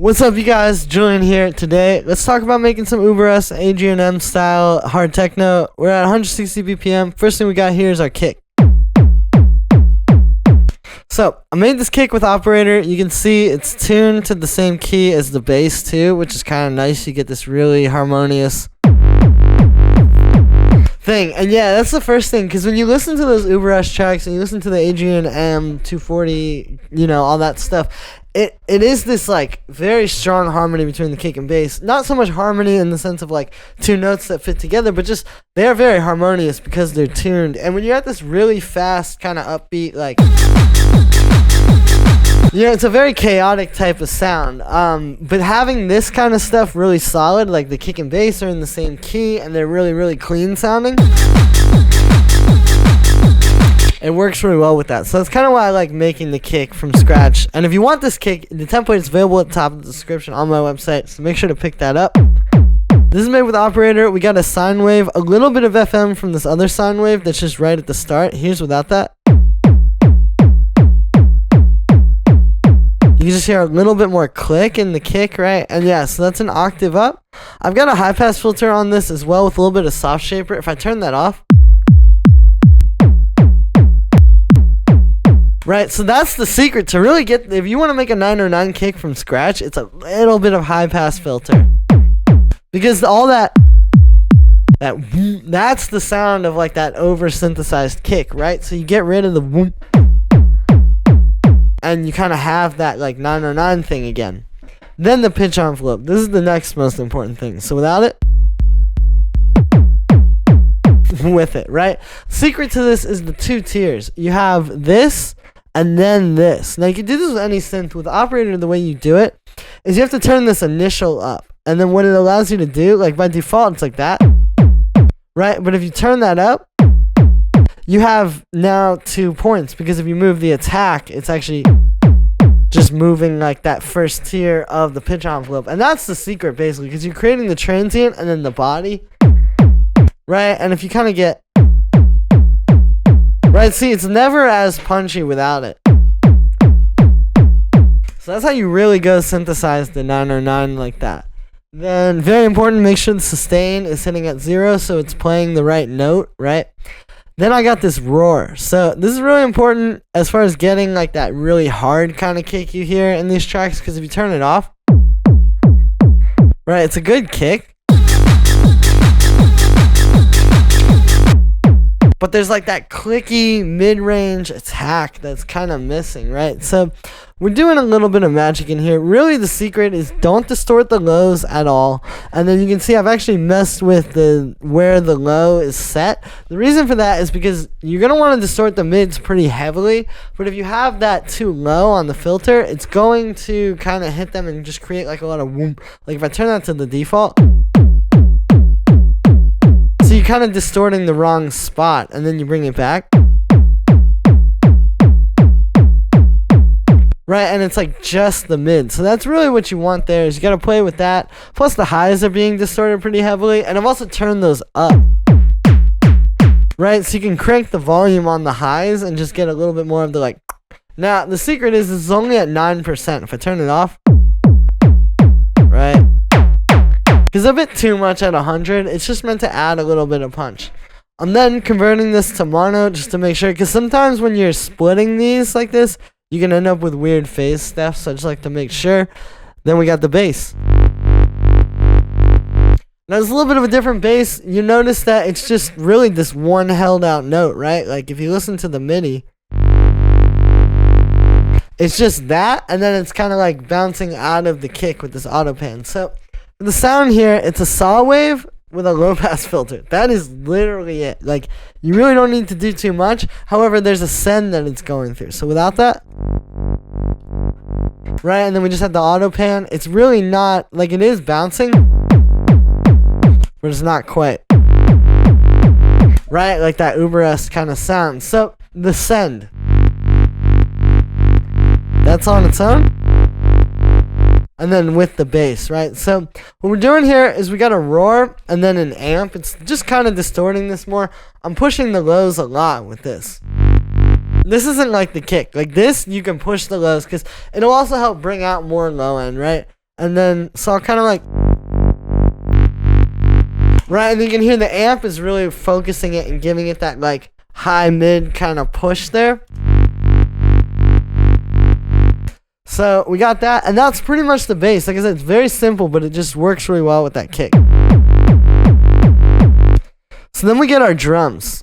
What's up, you guys? Julian here. Today, let's talk about making some Ueberrest Adrian M style hard techno. We're at 160 BPM. First thing we got here is our kick. So, I made this kick with operator. You can see it's tuned to the same key as the bass too, which is kind of nice. You get this really harmonious thing. And yeah, that's the first thing, because when you listen to those Ueberrest tracks and you listen to the Adrian M 240, all that stuff, it is this like very strong harmony between the kick and bass. Not so much harmony in the sense of like two notes that fit together, but just they are very harmonious because they're tuned. And when you're at this really fast kind of upbeat, like, it's a very chaotic type of sound. But having this kind of stuff really solid, like the kick and bass are in the same key and they're really, really clean sounding, it works really well with that. So that's kind of why I like making the kick from scratch. And if you want this kick, the template is available at the top of the description on my website, so make sure to pick that up. This is made with operator. We got a sine wave, a little bit of FM from this other sine wave that's just right at the start. Here's without that. You can just hear a little bit more click in the kick, right? And yeah, so that's an octave up. I've got a high pass filter on this as well with a little bit of soft shaper. If I turn that off, right, so that's the secret to really get, if you want to make a 909 kick from scratch, it's a little bit of high pass filter. Because all that's the sound of like that over synthesized kick, right? So you get rid of the whoop, and you kind of have that like 909 thing again. Then the pitch envelope. This is the next most important thing. So without it, with it, right? Secret to this is the two tiers. You have this and then this. Now you can do this with any synth. With operator, the way you do it is you have to turn this initial up. And then what it allows you to do, like by default, it's like that, right? But if you turn that up, you have now 2 points, because if you move the attack, it's actually just moving like that first tier of the pitch envelope. And that's the secret, basically, because you're creating the transient and then the body, right? And if you kind of get, right, see, it's never as punchy without it. So that's how you really go synthesize the 909 like that. Then, very important, make sure the sustain is hitting at 0, so it's playing the right note, right? Then I got this roar. So this is really important as far as getting like that really hard kind of kick you hear in these tracks, because if you turn it off, right, it's a good kick, but there's like that clicky mid-range attack that's kind of missing, right? So we're doing a little bit of magic in here. Really, the secret is don't distort the lows at all. And then you can see I've actually messed with where the low is set. The reason for that is because you're going to want to distort the mids pretty heavily. But if you have that too low on the filter, it's going to kind of hit them and just create like a lot of whoomp. Like if I turn that to the default, so you're kind of distorting the wrong spot, and then you bring it back. Right, and it's like just the mid. So that's really what you want there, is you got to play with that. Plus the highs are being distorted pretty heavily, and I've also turned those up. Right, so you can crank the volume on the highs and just get a little bit more of the like. Now, the secret is it's only at 9%. If I turn it off, right, because a bit too much at 100, it's just meant to add a little bit of punch. I'm then converting this to mono just to make sure, because sometimes when you're splitting these like this, you can end up with weird phase stuff, so I just like to make sure. Then we got the bass. Now there's a little bit of a different bass. You notice that it's just really this one held out note, right? Like if you listen to the MIDI, it's just that, and then it's kind of like bouncing out of the kick with this auto pan. So the sound here, it's a saw wave with a low pass filter. That is literally it. Like, you really don't need to do too much. However, there's a send that it's going through. So without that, right, and then we just have the auto pan. It's really not, like, it is bouncing, but it's not quite, right, like that Ueberrest kind of sound. So the send, that's on its own. And then with the bass, right? So what we're doing here is we got a roar and then an amp. It's just kind of distorting this more. I'm pushing the lows a lot with this. This isn't like the kick. Like this, you can push the lows because it'll also help bring out more low end, right? And then, so I'll kind of like, right, and you can hear the amp is really focusing it and giving it that like high mid kind of push there. So we got that, and that's pretty much the bass. Like I said, it's very simple, but it just works really well with that kick. So then we get our drums.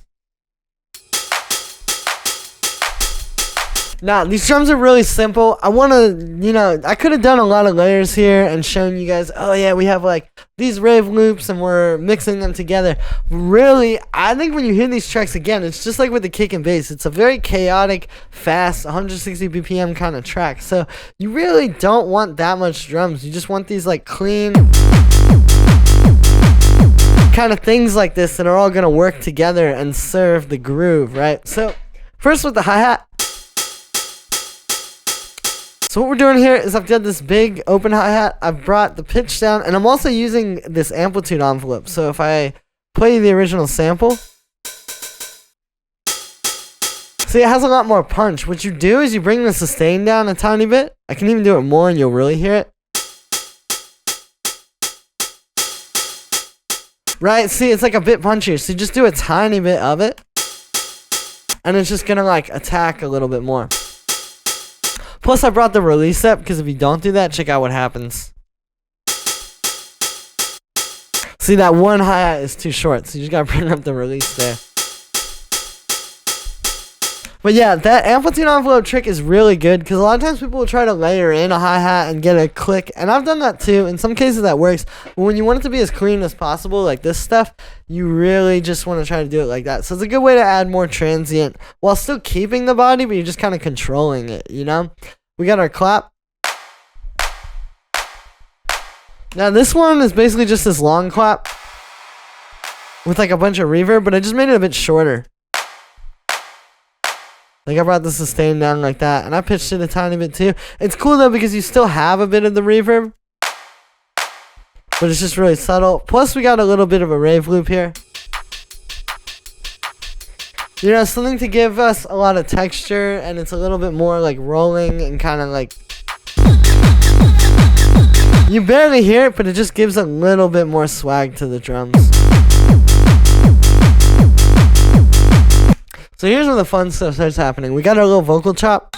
Now, these drums are really simple. I want to, I could have done a lot of layers here and shown you guys, oh yeah, we have like these rave loops and we're mixing them together. Really, I think when you hear these tracks again, it's just like with the kick and bass. It's a very chaotic, fast, 160 BPM kind of track. So you really don't want that much drums. You just want these like clean kind of things like this that are all going to work together and serve the groove, right? So first with the hi-hat. So what we're doing here is I've got this big open hi-hat. I've brought the pitch down, and I'm also using this amplitude envelope. So if I play the original sample, see, it has a lot more punch. What you do is you bring the sustain down a tiny bit. I can even do it more and you'll really hear it. Right, see, it's like a bit punchier. So you just do a tiny bit of it, and it's just gonna like attack a little bit more. Plus, I brought the release up because if you don't do that, check out what happens. See, that one hi-hat is too short, so you just gotta bring up the release there. But yeah, that amplitude envelope trick is really good because a lot of times people will try to layer in a hi-hat and get a click, and I've done that too. In some cases that works, but when you want it to be as clean as possible, like this stuff, you really just want to try to do it like that. So it's a good way to add more transient while still keeping the body, but you're just kind of controlling it, you know? We got our clap. Now this one is basically just this long clap with like a bunch of reverb, but I just made it a bit shorter. Like I brought the sustain down like that, and I pitched it a tiny bit too. It's cool though because you still have a bit of the reverb, but it's just really subtle. Plus we got a little bit of a rave loop here. You know, something to give us a lot of texture, and it's a little bit more like rolling and kind of like, you barely hear it, but it just gives a little bit more swag to the drums. So here's where the fun stuff starts happening. We got our little vocal chop.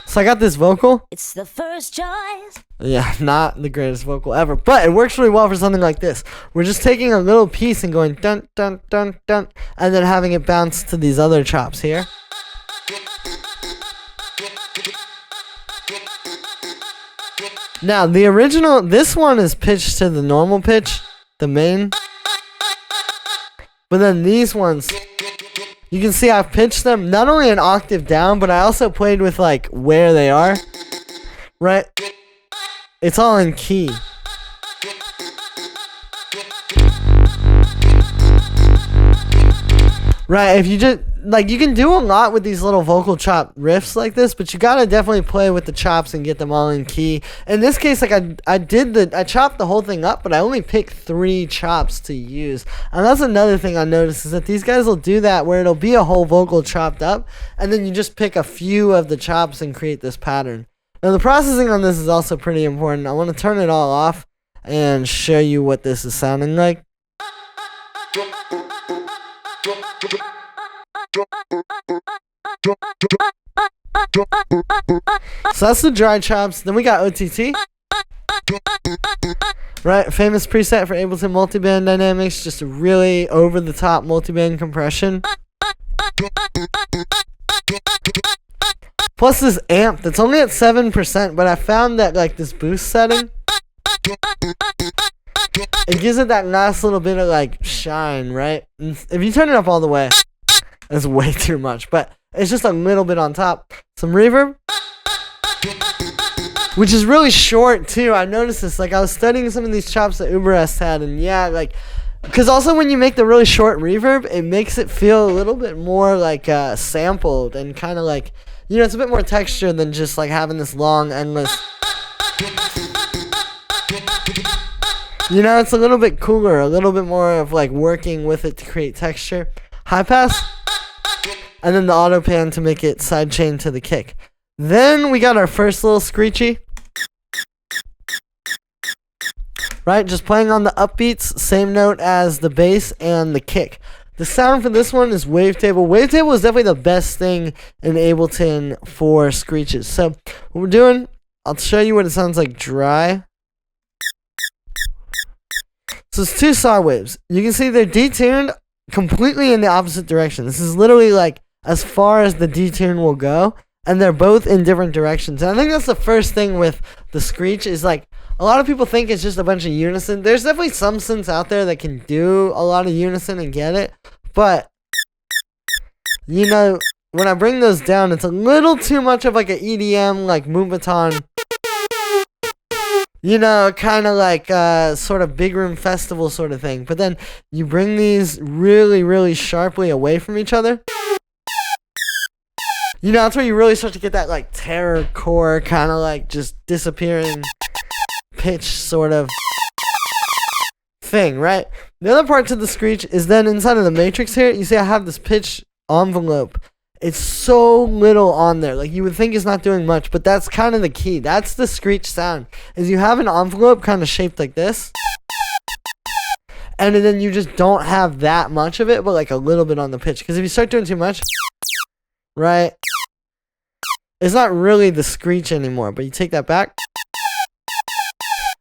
So I got this vocal. It's the first choice. Yeah, not the greatest vocal ever, but it works really well for something like this. We're just taking a little piece and going dun dun dun dun, and then having it bounce to these other chops here. Now the original, this one is pitched to the normal pitch, the main. But then these ones, you can see I've pitched them not only an octave down, but I also played with like where they are, right? It's all in key. Right, if you just, like, you can do a lot with these little vocal chop riffs like this, but you gotta definitely play with the chops and get them all in key. In this case, like, I chopped the whole thing up, but I only picked 3 chops to use. And that's another thing I noticed, is that these guys will do that, where it'll be a whole vocal chopped up, and then you just pick a few of the chops and create this pattern. Now, the processing on this is also pretty important. I want to turn it all off and show you what this is sounding like. So that's the dry chops. Then we got OTT. Right, famous preset for Ableton multiband dynamics. Just a really over-the-top multiband compression. Plus this amp that's only at 7%, but I found that like this boost setting, it gives it that nice little bit of like shine, right? And if you turn it up all the way, that's way too much, but it's just a little bit on top. Some reverb, which is really short too. I noticed this, like I was studying some of these chops that Ueberrest had, and yeah, like, because also when you make the really short reverb, it makes it feel a little bit more like sampled and kind of like, you know, it's a bit more texture than just like having this long, endless. You know, it's a little bit cooler, a little bit more of like working with it to create texture. High pass, and then the auto pan to make it sidechain to the kick. Then we got our first little screechy. Right, just playing on the upbeats, same note as the bass and the kick. The sound for this one is wavetable. Wavetable is definitely the best thing in Ableton for screeches. So what we're doing, I'll show you what it sounds like dry. So it's two saw waves. You can see they're detuned completely in the opposite direction. This is literally like as far as the detune will go, and they're both in different directions. And I think that's the first thing with the screech is like a lot of people think it's just a bunch of unison. There's definitely some synths out there that can do a lot of unison and get it, but you know, when I bring those down, it's a little too much of like an EDM, like Moombahton, you know, kind of like sort of big room festival sort of thing. But then you bring these really, really sharply away from each other. You know, that's where you really start to get that like terror core kind of like just disappearing pitch sort of thing, right? The other part to the screech is then inside of the matrix here, you see I have this pitch envelope. It's so little on there. Like you would think it's not doing much, but that's kind of the key. That's the screech sound. Is you have an envelope kind of shaped like this. And then you just don't have that much of it, but like a little bit on the pitch. Because if you start doing too much, right? It's not really the screech anymore, but you take that back.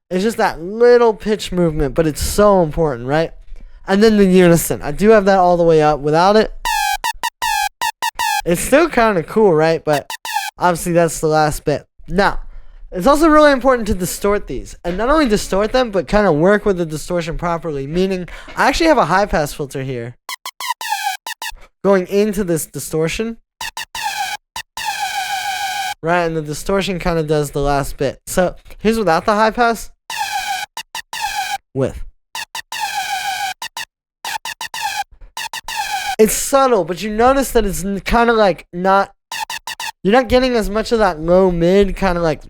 It's just that little pitch movement, but it's so important, right? And then the unison. I do have that all the way up. Without it, it's still kind of cool, right? But obviously that's the last bit. Now, it's also really important to distort these. And not only distort them, but kind of work with the distortion properly. Meaning, I actually have a high pass filter here going into this distortion. Right, and the distortion kind of does the last bit. So, here's without the high pass. With. It's subtle, but you notice that it's kind of like not, you're not getting as much of that low mid kind of like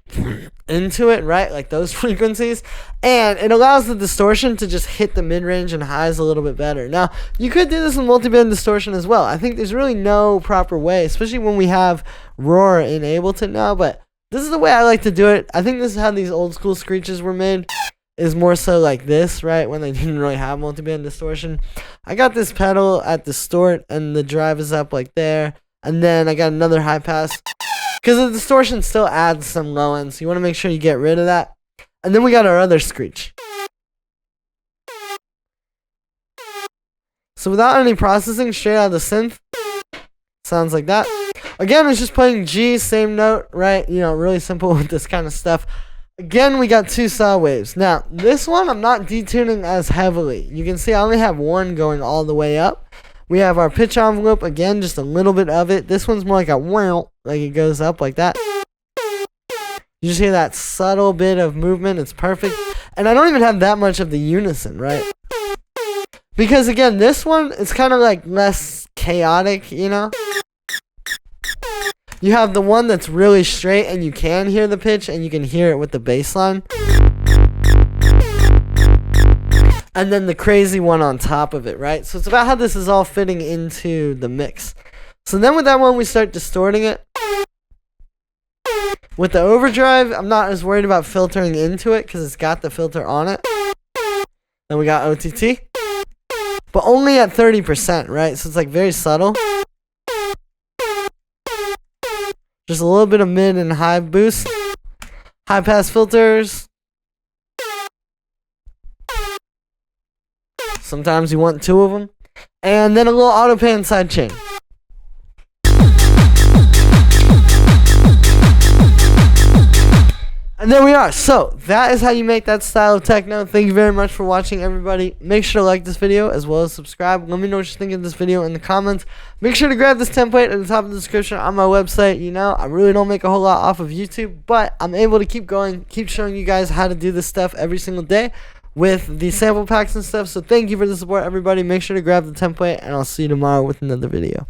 into it, right? Like those frequencies. And it allows the distortion to just hit the mid-range and highs a little bit better. Now, you could do this in multi-band distortion as well. I think there's really no proper way, especially when we have Roar in Ableton now, but this is the way I like to do it. I think this is how these old school screeches were made. Is more so like this, right? When they didn't really have multi-band distortion. I got this pedal at distort and the drive is up like there. And then I got another high pass. Because the distortion still adds some low end. So you want to make sure you get rid of that. And then we got our other screech. So without any processing, straight out of the synth. Sounds like that. Again, it's just playing G, same note, right? You know, really simple with this kind of stuff. Again, we got two saw waves. Now, this one I'm not detuning as heavily. You can see I only have one going all the way up. We have our pitch envelope, again, just a little bit of it. This one's more like a wow, like it goes up like that. You just hear that subtle bit of movement. It's perfect. And I don't even have that much of the unison, right? Because, again, this one is kind of like less chaotic, you know? You have the one that's really straight and you can hear the pitch and you can hear it with the bass line. And then the crazy one on top of it, right? So it's about how this is all fitting into the mix. So then with that one, we start distorting it. With the overdrive, I'm not as worried about filtering into it because it's got the filter on it. Then we got OTT. But only at 30%, right? So it's like very subtle. Just a little bit of mid and high boost. High pass filters. Sometimes you want two of them. And then a little auto pan sidechain. And there we are. So, that is how you make that style of techno. Thank you very much for watching, everybody. Make sure to like this video as well as subscribe. Let me know what you think of this video in the comments. Make sure to grab this template at the top of the description on my website. You know, I really don't make a whole lot off of YouTube, but I'm able to keep going, keep showing you guys how to do this stuff every single day with the sample packs and stuff. So, thank you for the support, everybody. Make sure to grab the template, and I'll see you tomorrow with another video.